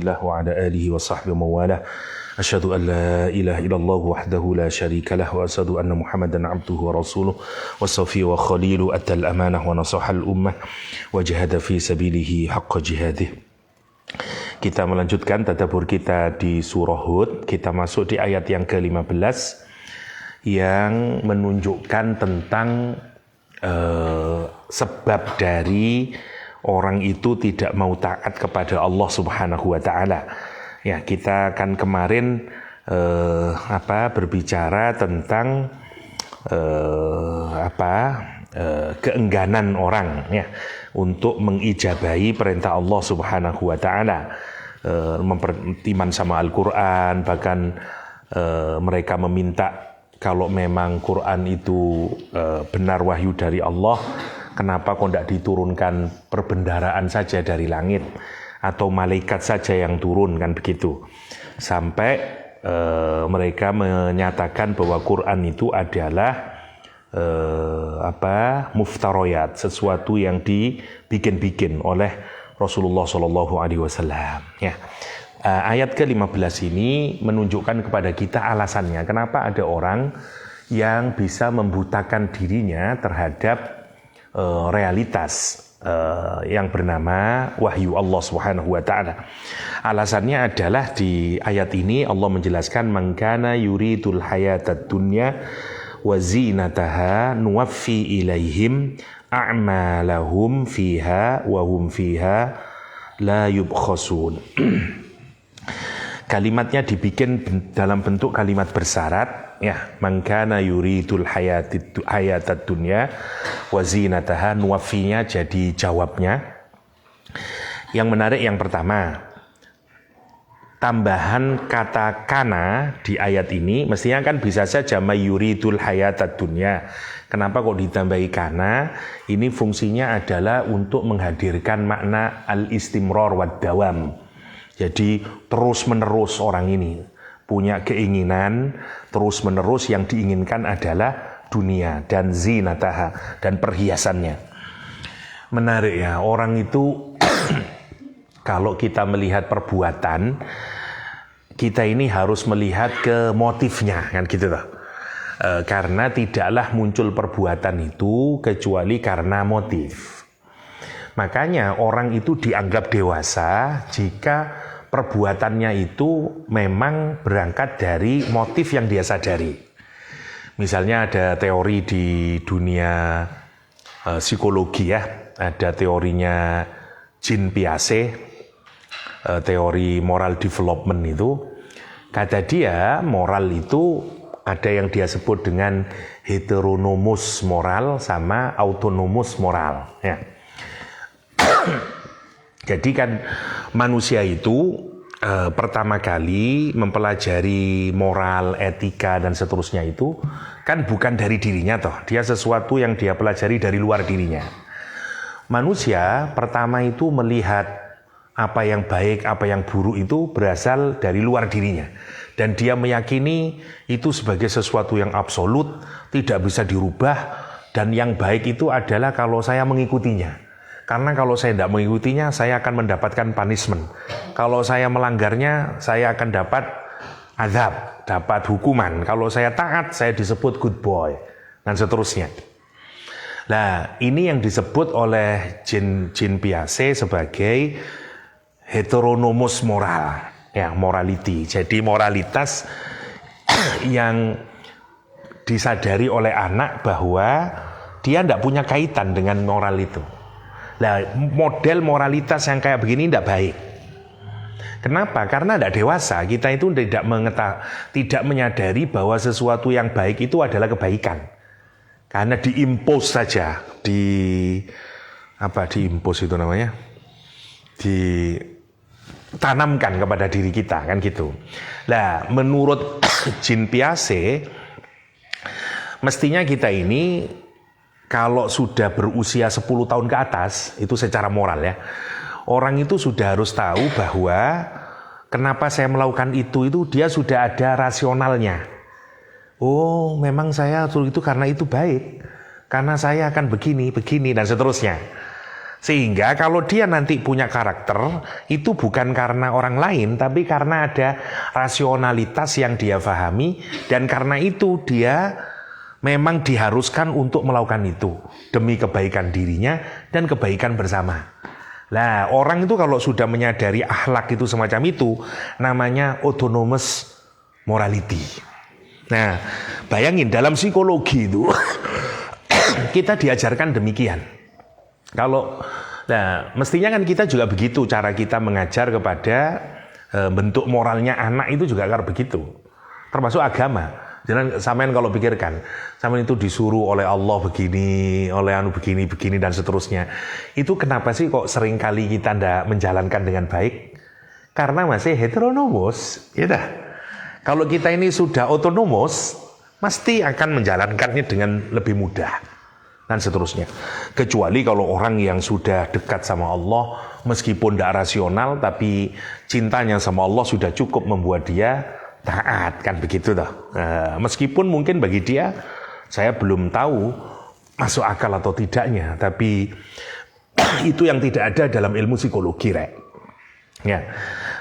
الله وعلى آله وصحبه ومواله أشهد أن لا إله إلا الله وحده لا شريك له وأشهد أن محمدا عبده ورسوله وصفيه وخليله أدى الأمانة ونصح الأمة وجاهد في سبيله حق جهاده. Kita melanjutkan tadabbur kita di surah Hud. Kita masuk di ayat yang ke-15 yang menunjukkan tentang sebab dari orang itu tidak mau taat kepada Allah Subhanahu wa taala. Ya, kita kan kemarin berbicara tentang keengganan orang ya untuk mengijabahi perintah Allah Subhanahu wa taala, iman sama Al-Qur'an, bahkan mereka meminta kalau memang Quran itu benar wahyu dari Allah, kenapa kok tidak diturunkan perbendaharaan saja dari langit atau malaikat saja yang turun, kan begitu. Sampai mereka menyatakan bahwa Quran itu adalah muftaroyat, sesuatu yang dibikin-bikin oleh Rasulullah SAW. Ya. Ayat ke-15 ini menunjukkan kepada kita alasannya kenapa ada orang yang bisa membutakan dirinya terhadap realitas yang bernama wahyu Allah Subhanahu wa taala. Alasannya adalah di ayat ini Allah menjelaskan man kana yuridul hayatad dunya wa zinataha nuwaffi ilaihim a'malahum fiha wa hum fiha la yubkhasun. Kalimatnya dibikin dalam bentuk kalimat bersyarat ya, man kana yuridul hayatad dunya wa zinataha, nuwaffinya jadi jawabnya. Yang menarik yang pertama, tambahan kata kana di ayat ini mestinya kan bisa saja mayuridul hayatad dunya. Kenapa kok ditambahi kana? Ini fungsinya adalah untuk menghadirkan makna al-istimrar wad dawam. Jadi terus menerus orang ini punya keinginan terus menerus, yang diinginkan adalah dunia dan zinataha dan perhiasannya. Menarik ya, orang itu kalau kita melihat perbuatan, kita ini harus melihat ke motifnya, kan gitu toh. Karena tidaklah muncul perbuatan itu kecuali karena motif. Makanya orang itu dianggap dewasa jika perbuatannya itu memang berangkat dari motif yang dia sadari. Misalnya ada teori di dunia psikologi ya, ada teorinya Jean Piaget, teori moral development itu. Kata dia, moral itu ada yang dia sebut dengan heteronomus moral sama autonomus moral ya. Jadi kan manusia itu pertama kali mempelajari moral, etika dan seterusnya itu kan bukan dari dirinya toh, dia sesuatu yang dia pelajari dari luar dirinya. Manusia pertama itu melihat apa yang baik, apa yang buruk itu berasal dari luar dirinya. Dan dia meyakini itu sebagai sesuatu yang absolut, tidak bisa dirubah. Dan yang baik itu adalah kalau saya mengikutinya. Karena kalau saya tidak mengikutinya, saya akan mendapatkan punishment. Kalau saya melanggarnya, saya akan dapat azab, dapat hukuman. Kalau saya taat, saya disebut good boy. Dan seterusnya. Nah, ini yang disebut oleh Jean Piaget sebagai heteronomus moral, ya, morality. Jadi moralitas yang disadari oleh anak bahwa dia tidak punya kaitan dengan moral itu. Nah, model moralitas yang kayak begini tidak baik. Kenapa? Karena tidak dewasa. Kita itu tidak menyadari bahwa sesuatu yang baik itu adalah kebaikan. Karena diimpos saja, diimpos itu namanya, ditanamkan kepada diri kita, kan gitu. Nah, menurut Jean Piaget, mestinya kita ini kalau sudah berusia 10 tahun ke atas, itu secara moral ya, orang itu sudah harus tahu bahwa kenapa saya melakukan itu dia sudah ada rasionalnya. Oh, memang saya suruh itu karena itu baik, karena saya akan begini, dan seterusnya. Sehingga kalau dia nanti punya karakter, itu bukan karena orang lain, tapi karena ada rasionalitas yang dia pahami, dan karena itu dia memang diharuskan untuk melakukan itu demi kebaikan dirinya dan kebaikan bersama. Nah, orang itu kalau sudah menyadari akhlak itu semacam itu, namanya autonomous morality. Nah, bayangin dalam psikologi itu kita diajarkan demikian. Mestinya kan kita juga begitu cara kita mengajar kepada bentuk moralnya anak itu juga harus begitu. Termasuk agama. Jangan sampean kalau pikirkan, sampean itu disuruh oleh Allah begini, oleh begini dan seterusnya. Itu kenapa sih kok sering kali kita tidak menjalankan dengan baik? Karena masih heteronomos, ya dah. Kalau kita ini sudah otonomos, pasti akan menjalankannya dengan lebih mudah dan seterusnya. Kecuali kalau orang yang sudah dekat sama Allah, meskipun tidak rasional, tapi cintanya sama Allah sudah cukup membuat dia taat, kan begitu toh. Meskipun mungkin bagi dia, saya belum tahu masuk akal atau tidaknya, tapi itu yang tidak ada dalam ilmu psikologi, Rek. Ya,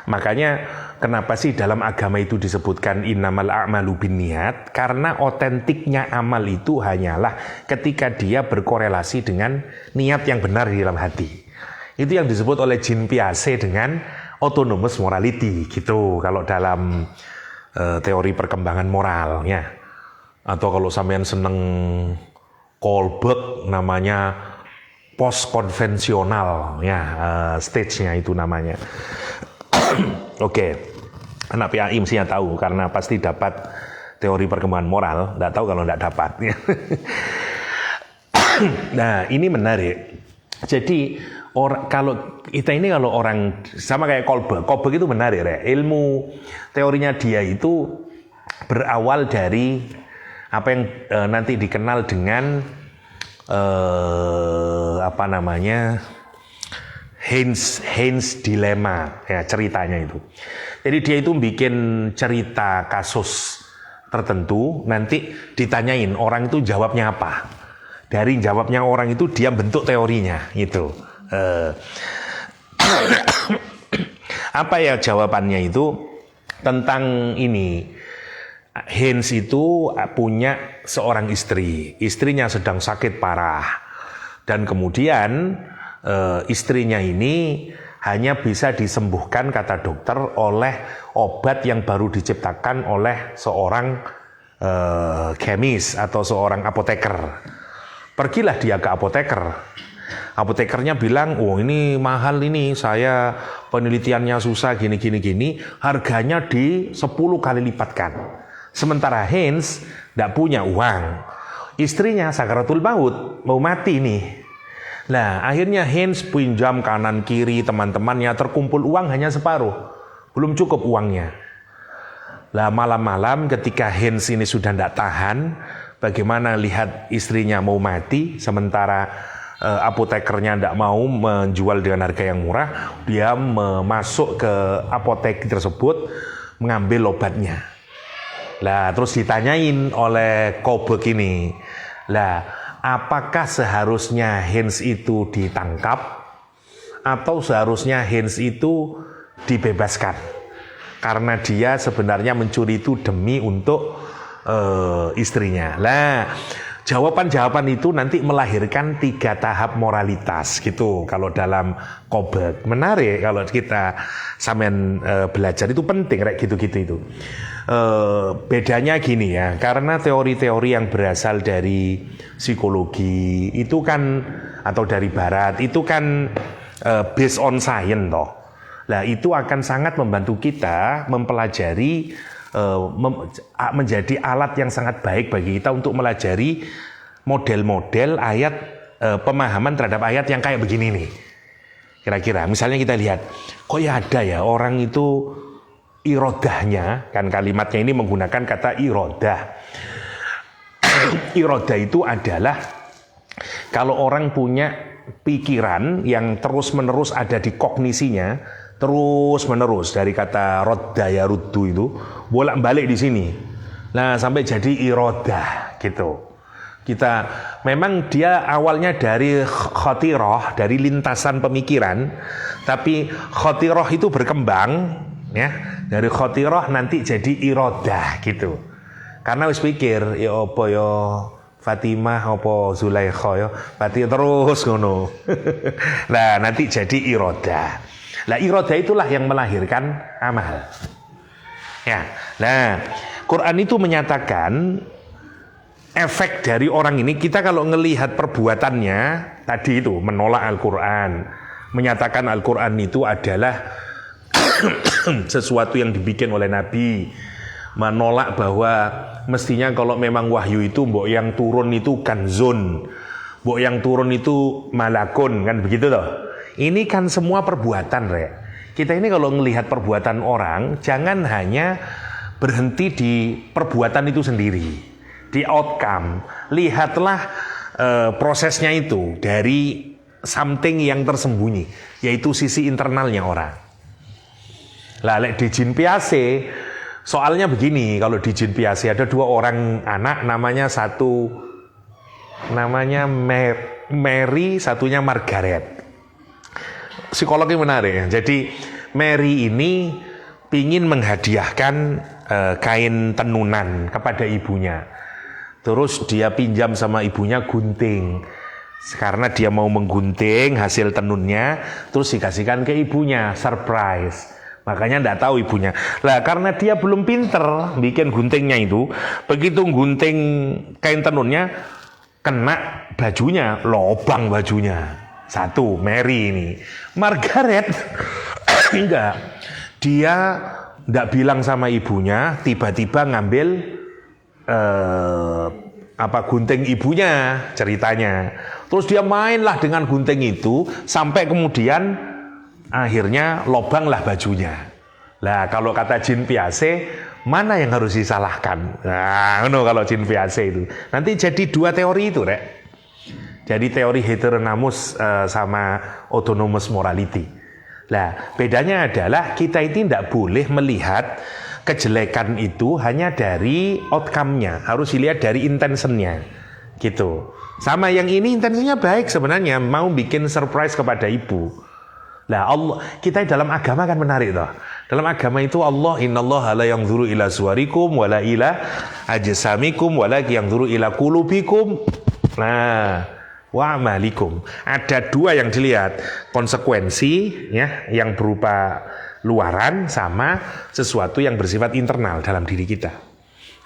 makanya kenapa sih dalam agama itu disebutkan innamal a'malu binniyat? Karena otentiknya amal itu hanyalah ketika dia berkorelasi dengan niat yang benar di dalam hati. Itu yang disebut oleh Jean Piaget dengan autonomous morality, gitu. Kalau dalam teori perkembangan moral, ya. Atau kalau sampean seneng Kohlberg, namanya post konvensional, ya, stage-nya itu namanya. Oke. Anak PAI mestinya tahu karena pasti dapat teori perkembangan moral. Nggak tahu kalau nggak dapat. Nah, ini menarik. Jadi kalau orang sama kayak Kohlberg itu menarik, ya. Ilmu teorinya dia itu berawal dari apa yang nanti dikenal dengan Heinz dilema, ya, ceritanya itu. Jadi dia itu bikin cerita kasus tertentu, nanti ditanyain orang itu jawabnya apa. Dari jawabnya orang itu dia bentuk teorinya, gitu. Apa ya jawabannya itu tentang ini. Heinz itu punya seorang istri, istrinya sedang sakit parah, dan kemudian istrinya ini hanya bisa disembuhkan, kata dokter, oleh obat yang baru diciptakan oleh seorang kemis atau seorang apoteker. Pergilah dia ke apoteker. Apotekernya bilang, oh ini mahal ini, saya penelitiannya susah gini, harganya di 10 kali lipatkan. Sementara Heinz tidak punya uang. Istrinya sakaratul maut, mau mati nih. Nah, akhirnya Heinz pinjam kanan kiri teman-temannya, terkumpul uang hanya separuh. Belum cukup uangnya. Lah malam-malam ketika Heinz ini sudah tidak tahan, bagaimana lihat istrinya mau mati, sementara apotekernya tidak mau menjual dengan harga yang murah, dia masuk ke apotek tersebut, mengambil obatnya. Lah terus ditanyain oleh Kohlberg ini, lah apakah seharusnya Heinz itu ditangkap atau seharusnya Heinz itu dibebaskan? Karena dia sebenarnya mencuri itu demi untuk istrinya. Lah jawaban-jawaban itu nanti melahirkan 3 tahap moralitas, gitu. Kalau dalam Kohlberg menarik kalau kita sampean belajar, itu penting kayak gitu-gitu itu. Bedanya gini ya, karena teori-teori yang berasal dari psikologi itu kan, atau dari barat itu kan based on science toh. Nah itu akan sangat membantu kita mempelajari, menjadi alat yang sangat baik bagi kita untuk melajari model-model ayat, pemahaman terhadap ayat yang kayak begini nih. Kira-kira misalnya kita lihat, kok ya ada ya orang itu irodahnya, kan kalimatnya ini menggunakan kata irodah. Irodah itu adalah kalau orang punya pikiran yang terus-menerus ada di kognisinya, terus-menerus, dari kata rodda ya ruddu itu bolak-balik di sini. Nah, sampai jadi irodah gitu. Memang dia awalnya dari khotiroh, dari lintasan pemikiran, tapi khotiroh itu berkembang, ya, dari khotiroh nanti jadi irodah gitu. Karena wis pikir, ya apa ya Fatimah apa Zulaikha ya, berarti terus ngono. Nah, nanti jadi irodah. Nah, irodah itulah yang melahirkan amal. Ya. Nah, Quran itu menyatakan efek dari orang ini, kita kalau ngelihat perbuatannya tadi itu menolak Al-Quran, menyatakan Al-Quran itu adalah sesuatu yang dibikin oleh Nabi, menolak bahwa mestinya kalau memang wahyu itu mbok yang turun itu kanzun, mbok yang turun itu malakun, kan begitu toh. Ini kan semua perbuatan, Rek. Kita ini kalau ngelihat perbuatan orang, jangan hanya berhenti di perbuatan itu sendiri, di outcome. Lihatlah prosesnya itu dari something yang tersembunyi, yaitu sisi internalnya orang. Lah, lek di jin piase, soalnya begini, kalau di jin piase ada 2 orang anak, namanya Mary, satunya Margaret. Psikolognya menarik ya. Jadi Mary ini pingin menghadiahkan kain tenunan kepada ibunya. Terus dia pinjam sama ibunya gunting. Karena dia mau menggunting hasil tenunnya, terus dikasihkan ke ibunya, surprise. Makanya enggak tahu ibunya. Lah, karena dia belum pinter bikin guntingnya itu, begitu gunting kain tenunnya, kena bajunya, lobang bajunya. Satu, Mary ini. Margaret enggak. Dia enggak bilang sama ibunya, tiba-tiba ngambil gunting ibunya, ceritanya. Terus dia mainlah dengan gunting itu sampai kemudian akhirnya lobanglah bajunya. Lah, kalau kata jin piase, mana yang harus disalahkan? Nah, kalau jin piase itu. Nanti jadi 2 teori itu, Rek. Jadi teori heteronomous sama autonomous morality. Nah, bedanya adalah kita ini tidak boleh melihat kejelekan itu hanya dari outcome-nya, harus dilihat dari intentionnya, gitu. Sama yang ini intensinya baik sebenarnya, mau bikin surprise kepada ibu. Nah, Allah, kita dalam agama kan menarik toh. Dalam agama itu Allah, innallaha la yanzuru ila suwarikum wala ila ajsamikum wala yanzuru ila qulubikum. Nah, wa amalikum. Ada 2 yang dilihat, konsekuensi ya yang berupa luaran sama sesuatu yang bersifat internal dalam diri kita.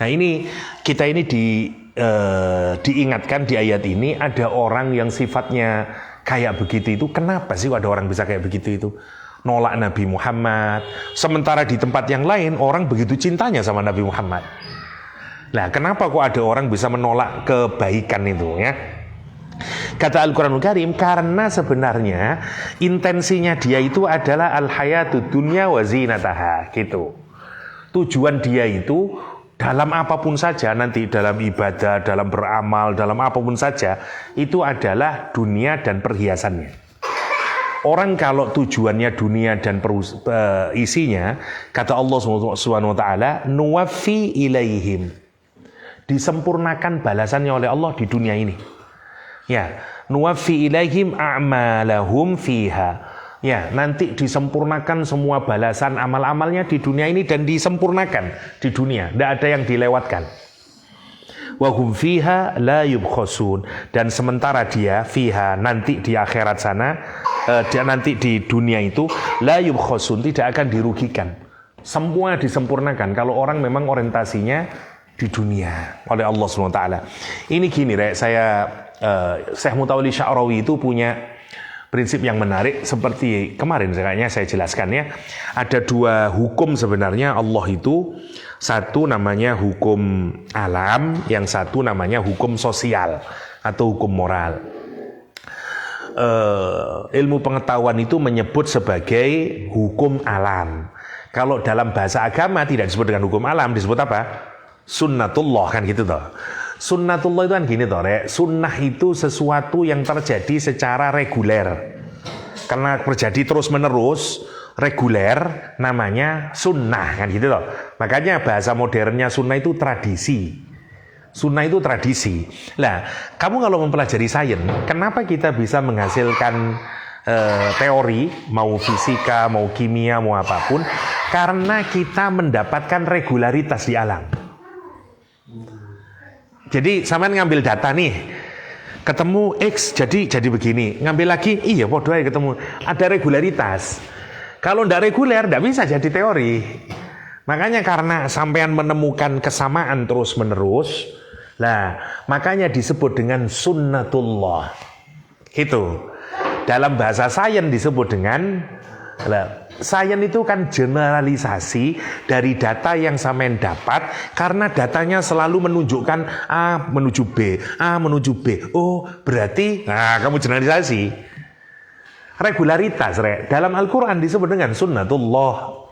Nah, ini kita ini diingatkan di ayat ini ada orang yang sifatnya kayak begitu itu. Kenapa sih ada orang bisa kayak begitu itu? Nolak Nabi Muhammad. Sementara di tempat yang lain orang begitu cintanya sama Nabi Muhammad. Nah, kenapa kok ada orang bisa menolak kebaikan itu ya? Kata Al-Quranul Karim, karena sebenarnya intensinya dia itu adalah al-hayatud dunya wa zinataha, gitu. Tujuan dia itu dalam apapun saja, nanti dalam ibadah, dalam beramal, dalam apapun saja, itu adalah dunia dan perhiasannya. Orang kalau tujuannya dunia dan isinya, kata Allah SWT, nuwaffi ilaihim, disempurnakan balasannya oleh Allah di dunia ini. Ya, nuwaffi ilaihim a'malahum fiha. Ya, nanti disempurnakan semua balasan amal-amalnya di dunia ini dan disempurnakan di dunia, tidak ada yang dilewatkan. Wa hum fiha la yubkhasun, dan sementara dia fiha nanti di akhirat sana, dia nanti di dunia itu la yubkhasun, tidak akan dirugikan. Semua disempurnakan kalau orang memang orientasinya di dunia oleh Allah SWT. Ini gini, Rek, Syekh Mutawalli Sya'rawi itu punya prinsip yang menarik seperti kemarin kayaknya saya jelaskan ya. Ada 2 hukum sebenarnya Allah itu. Satu namanya hukum alam, yang satu namanya hukum sosial atau hukum moral. Ilmu pengetahuan itu menyebut sebagai hukum alam. Kalau dalam bahasa agama tidak disebut dengan hukum alam, disebut apa? Sunnatullah, kan gitu toh. Sunnatullah itu kan gini toh, Rek. Sunnah itu sesuatu yang terjadi secara reguler. Karena terjadi terus menerus, reguler, namanya sunnah, kan gitu toh. Makanya bahasa modernnya sunnah itu tradisi. Sunnah itu tradisi. Lah, kamu kalau mempelajari sains, kenapa kita bisa menghasilkan teori, mau fisika, mau kimia, mau apapun? Karena kita mendapatkan regularitas di alam. Jadi sampean ngambil data nih, ketemu X jadi begini, ngambil lagi, iya podo aja ketemu, ada regularitas. Kalau ndak reguler, ndak bisa jadi teori. Makanya karena sampean menemukan kesamaan terus menerus, lah makanya disebut dengan sunnatullah. Gitu. Dalam bahasa sains disebut dengan sains itu kan generalisasi dari data yang sampean dapat karena datanya selalu menunjukkan A menuju B, A menuju B. Oh, berarti kamu generalisasi. Regularitas, dalam Al-Qur'an disebut dengan sunnatullah.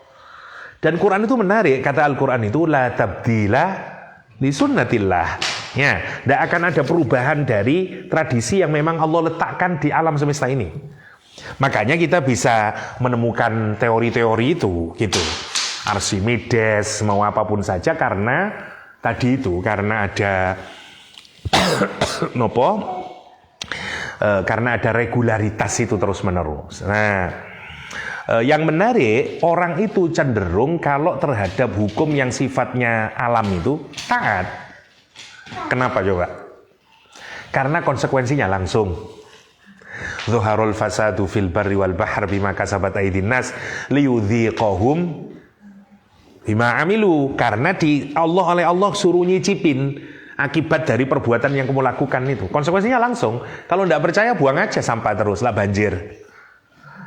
Dan Quran itu menarik, kata Al-Qur'an itu la tabdila li sunnatillah. Ya, tidak akan ada perubahan dari tradisi yang memang Allah letakkan di alam semesta ini. Makanya kita bisa menemukan teori-teori itu, gitu. Archimedes, mau apapun saja karena tadi itu, karena ada karena ada regularitas itu terus menerus. Nah, yang menarik, orang itu cenderung kalau terhadap hukum yang sifatnya alam itu taat. Kenapa coba? Karena konsekuensinya langsung. Zuharul fasadu fil barri wal bahr bima kasabat aydin nas liyudhiqahum bima amilu. Karena oleh Allah suruh nyicipin akibat dari perbuatan yang kamu lakukan itu. Konsekuensinya langsung. Kalau tidak percaya buang aja sampah terus lah banjir.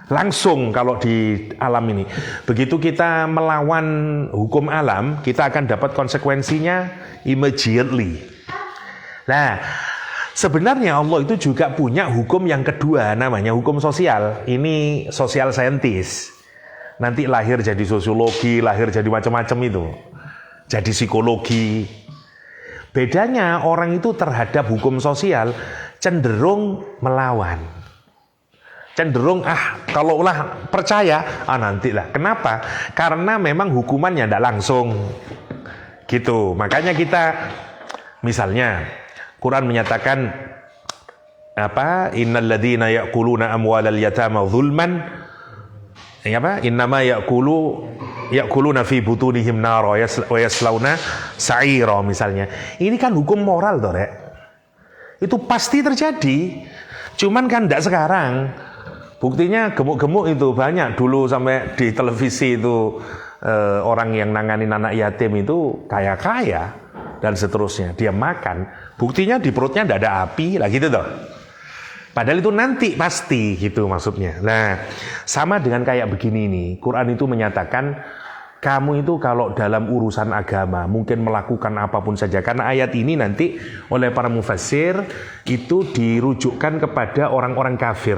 Langsung kalau di alam ini. Begitu kita melawan hukum alam, kita akan dapat konsekuensinya immediately. Nah, sebenarnya Allah itu juga punya hukum yang kedua, namanya hukum sosial. Ini social scientist. Nanti lahir jadi sosiologi, lahir jadi macam-macam itu. Jadi psikologi. Bedanya orang itu terhadap hukum sosial cenderung melawan. Cenderung kalau ulah percaya nantilah. Kenapa? Karena memang hukumannya tidak langsung gitu. Makanya kita misalnya Quran menyatakan innal ladzina ya'kuluna amwalal yatama zulman innama ya'kuluna fi butunihim nar wa yaslauna sa'ira misalnya. Ini kan hukum moral toh, Rek. Itu pasti terjadi. Cuman kan tidak sekarang. Buktinya gemuk-gemuk itu banyak dulu sampai di televisi itu orang yang nanganin anak yatim itu kaya-kaya dan seterusnya. Dia makan, buktinya di perutnya tidak ada api lah gitu toh. Padahal itu nanti pasti gitu maksudnya. Nah, sama dengan kayak begini nih. Quran itu menyatakan kamu itu kalau dalam urusan agama mungkin melakukan apapun saja. Karena ayat ini nanti oleh para mufassir itu dirujukkan kepada orang-orang kafir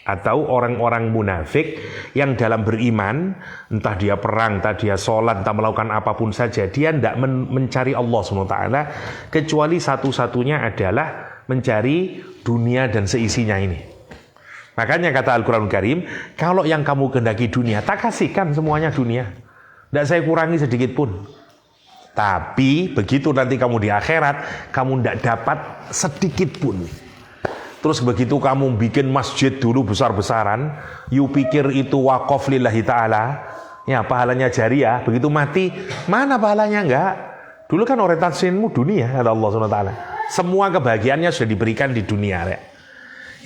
atau orang-orang munafik yang dalam beriman, entah dia perang, entah dia sholat, entah melakukan apapun saja, dia tidak mencari Allah SWT, kecuali satu-satunya adalah mencari dunia dan seisinya ini. Makanya kata Al-Quranul Karim, kalau yang kamu kehendaki dunia, tak kasihkan semuanya dunia. Tidak saya kurangi sedikit pun. Tapi begitu nanti kamu di akhirat, kamu tidak dapat sedikit pun. Terus begitu kamu bikin masjid dulu besar-besaran, you pikir itu wakaf lillahi ta'ala, ya pahalanya jariah, begitu mati, mana pahalanya enggak? Dulu kan orientasimu dunia, kata Allah SWT. Semua kebahagiaannya sudah diberikan di dunia.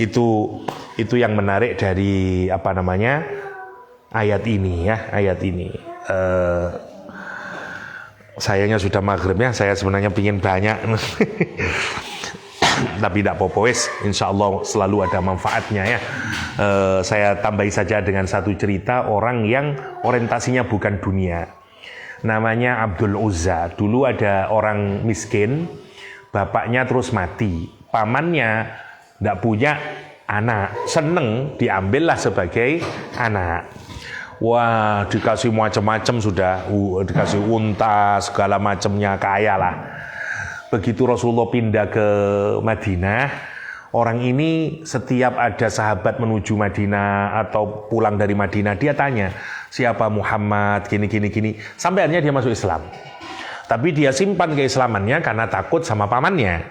Itu yang menarik dari ayat ini ya, ayat ini. Sayangnya sudah maghribnya, saya sebenarnya pingin banyak. Tapi tidak popowes, insya Allah selalu ada manfaatnya ya. Saya tambahi saja dengan satu cerita orang yang orientasinya bukan dunia. Namanya Abdul Uzza. Dulu ada orang miskin, bapaknya terus mati, pamannya tidak punya anak, seneng diambillah sebagai anak. Wah, dikasih macam-macam sudah, dikasih unta segala macamnya, kaya lah. Begitu Rasulullah pindah ke Madinah, orang ini setiap ada sahabat menuju Madinah atau pulang dari Madinah, dia tanya, siapa Muhammad, gini. Sampai akhirnya dia masuk Islam. Tapi dia simpan keislamannya karena takut sama pamannya.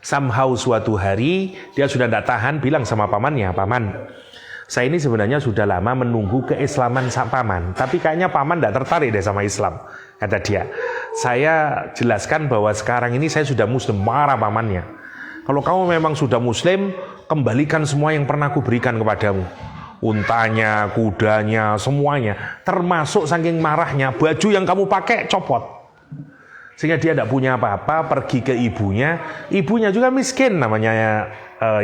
Somehow suatu hari dia sudah tidak tahan, bilang sama pamannya, "Paman, saya ini sebenarnya sudah lama menunggu keislaman sang paman, tapi kayaknya paman tidak tertarik deh sama Islam." Kata dia, "Saya jelaskan bahwa sekarang ini saya sudah muslim." Marah pamannya. "Kalau kamu memang sudah muslim, kembalikan semua yang pernah aku berikan kepadamu. Untanya, kudanya, semuanya. Termasuk saking marahnya, baju yang kamu pakai copot." Sehingga dia tidak punya apa-apa, pergi ke ibunya. Ibunya juga miskin, namanya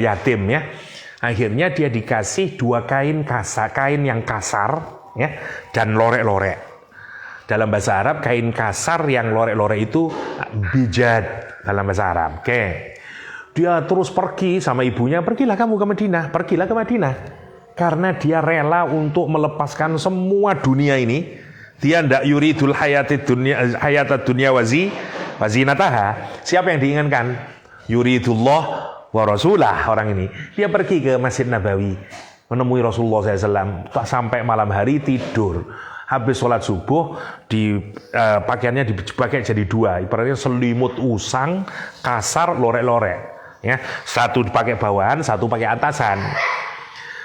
yatim ya. Akhirnya dia dikasih 2 kain yang kasar ya, dan lorek-lorek. Dalam bahasa Arab, kain kasar yang lorek-lorek itu bijad dalam bahasa Arab. Oke. Dia terus pergi sama ibunya, "Pergilah kamu ke Madinah, pergilah ke Madinah." Karena dia rela untuk melepaskan semua dunia ini. Dia tidak yuridul hayatad dunya wazinataha. Siapa yang diinginkan? Yuridullah wa rasulah, orang ini. Dia pergi ke Masjid Nabawi, menemui Rasulullah SAW. Sampai malam hari tidur. Habis sholat subuh, pakaiannya dipakai jadi 2. Ibaratnya selimut usang, kasar, lorek-lorek. Ya, satu dipakai bawahan, satu pakai atasan.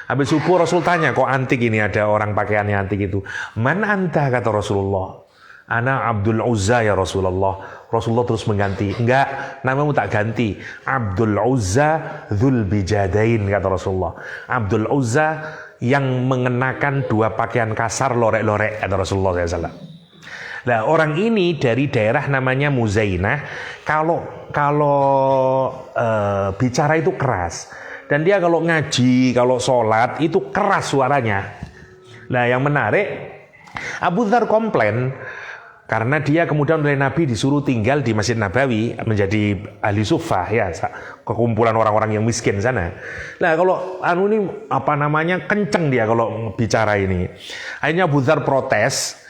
Habis subuh Rasul tanya, "Kok antik ini, ada orang pakaiannya antik itu?" "Man anta?" kata Rasulullah. "Ana Abdul Uzza ya Rasulullah." Rasulullah terus mengganti, "Enggak, namamu tak ganti. Abdul Uzza Dzul Bijadain," kata Rasulullah. Abdul Uzza yang mengenakan 2 pakaian kasar lorek-lorek, kata Rasulullah SAW. Nah, orang ini dari daerah namanya Muzainah. Kalau bicara itu keras. Dan dia kalau ngaji, kalau sholat, itu keras suaranya. Nah, yang menarik, Abu Dzar komplain, karena dia kemudian oleh Nabi disuruh tinggal di Masjid Nabawi, menjadi ahli suffah, ya, kekumpulan orang-orang yang miskin sana. Nah, kalau kenceng dia kalau bicara ini. Akhirnya Abu Dzar protes,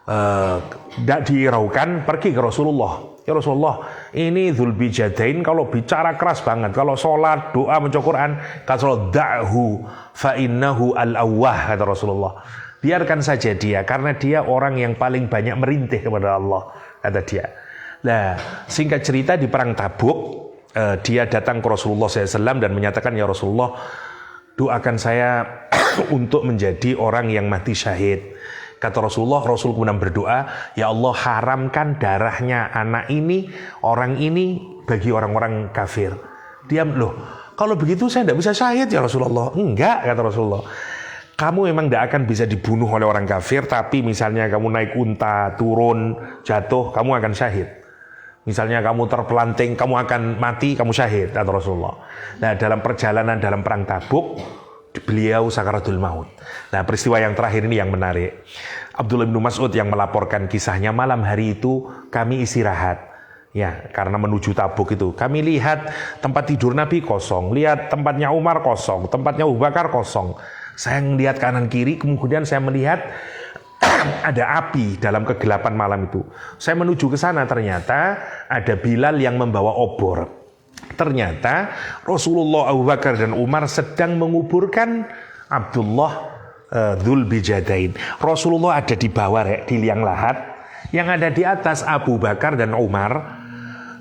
tidak dihiraukan, pergi ke Rasulullah. "Ya Rasulullah, ini Dzul Bijadain kalau bicara keras banget. Kalau sholat, doa, baca Quran, kata da'hu fa innahu al-awwah," kata Rasulullah. "Biarkan saja dia, karena dia orang yang paling banyak merintih kepada Allah," kata dia. Nah, singkat cerita di perang Tabuk, dia datang ke Rasulullah SAW dan menyatakan, "Ya Rasulullah, doakan saya untuk menjadi orang yang mati syahid." Kata Rasulullah, Rasul kemudian berdoa, "Ya Allah, haramkan darahnya anak ini, orang ini bagi orang-orang kafir." Dia, "Loh, kalau begitu saya tidak bisa syahid ya Rasulullah." "Enggak," kata Rasulullah. "Kamu memang tidak akan bisa dibunuh oleh orang kafir, tapi misalnya kamu naik unta, turun, jatuh, kamu akan syahid. Misalnya kamu terpelanting, kamu akan mati, kamu syahid," kata Rasulullah. Nah, dalam perjalanan dalam perang Tabuk, beliau sakaratul maut. Nah, peristiwa yang terakhir ini yang menarik. Abdullah bin Mas'ud yang melaporkan kisahnya, "Malam hari itu kami istirahat. Ya, karena menuju Tabuk itu. Kami lihat tempat tidur Nabi kosong, lihat tempatnya Umar kosong, tempatnya Abu Bakar kosong. Saya melihat kanan kiri, kemudian saya melihat ada api dalam kegelapan malam itu. Saya menuju ke sana, ternyata ada Bilal yang membawa obor. Ternyata Rasulullah, Abu Bakar dan Umar sedang menguburkan Abdullah Dzul Bijadain. Rasulullah ada di bawah, di liang lahat. Yang ada di atas Abu Bakar dan Umar.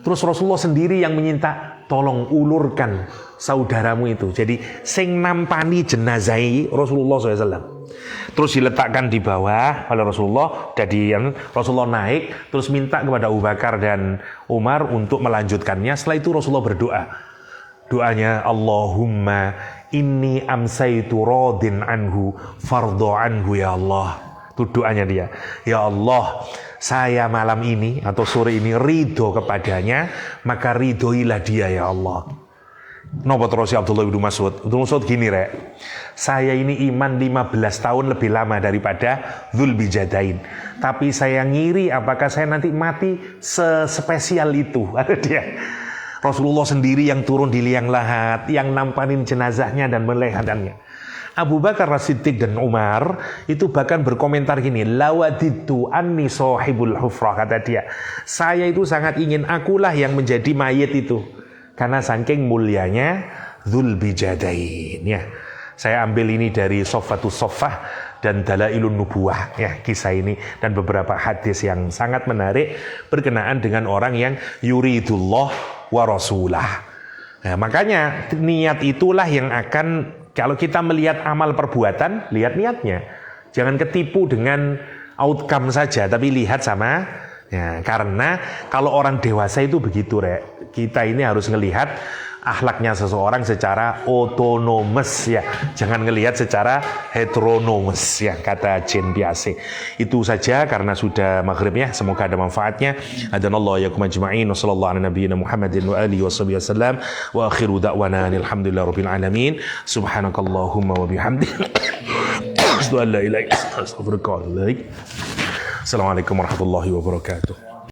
Terus Rasulullah sendiri yang meminta, "Tolong ulurkan saudaramu itu." Jadi sing nampani jenazah Rasulullah SAW. Terus diletakkan di bawah oleh Rasulullah. Jadi Rasulullah naik, terus minta kepada Abu Bakar dan Umar untuk melanjutkannya. Setelah itu Rasulullah berdoa. Doanya, "Allahumma inni amsaitu radin anhu fardhu anhu ya Allah." Itu doanya dia. "Ya Allah, saya malam ini atau sore ini ridho kepadanya, maka ridhoilah dia ya Allah." Napa terus Abdullah bin Mas'ud? Abdullah Mas'ud gini, "Rek. Saya ini iman 15 tahun lebih lama daripada Dzul Bijadain. Tapi saya ngiri apakah saya nanti mati sespesial itu." Ada dia. Rasulullah sendiri yang turun di liang lahat, yang nampanin jenazahnya dan melihatnya. Abu Bakar As-Siddiq dan Umar itu bahkan berkomentar gini, "Lawaditu anni sahibul hufrah," kata dia. "Saya itu sangat ingin akulah yang menjadi mayit itu. Karena saking mulianya Dzul Bijadain." Ya. Saya ambil ini dari Soffatus Soffah, dan Dalailun Nubuwah, ya, kisah ini dan beberapa hadis yang sangat menarik berkenaan dengan orang yang yuridullah wa rasulah. Nah, makanya niat itulah yang akan, kalau kita melihat amal perbuatan, lihat niatnya. Jangan ketipu dengan outcome saja, tapi lihat sama ya, karena kalau orang dewasa itu begitu, Rek. Kita ini harus ngelihat akhlaknya seseorang secara otonomus, ya. Jangan ngelihat secara heteronomus, ya, kata Jane Biase. Itu saja karena sudah maghrib, ya. Semoga ada manfaatnya. Adanallahu yakum ajma'in wa sallallahu ala nabiyyina Muhammadin wa alihi wa sahbihi wasallam wa akhiru da'wana alhamdulillahirabbil alamin. Subhanakallahumma wa bihamdika asyhadu an la ilaha illa anta astaghfiruka wa atubu ilaik. Assalamualaikum warahmatullahi wabarakatuh.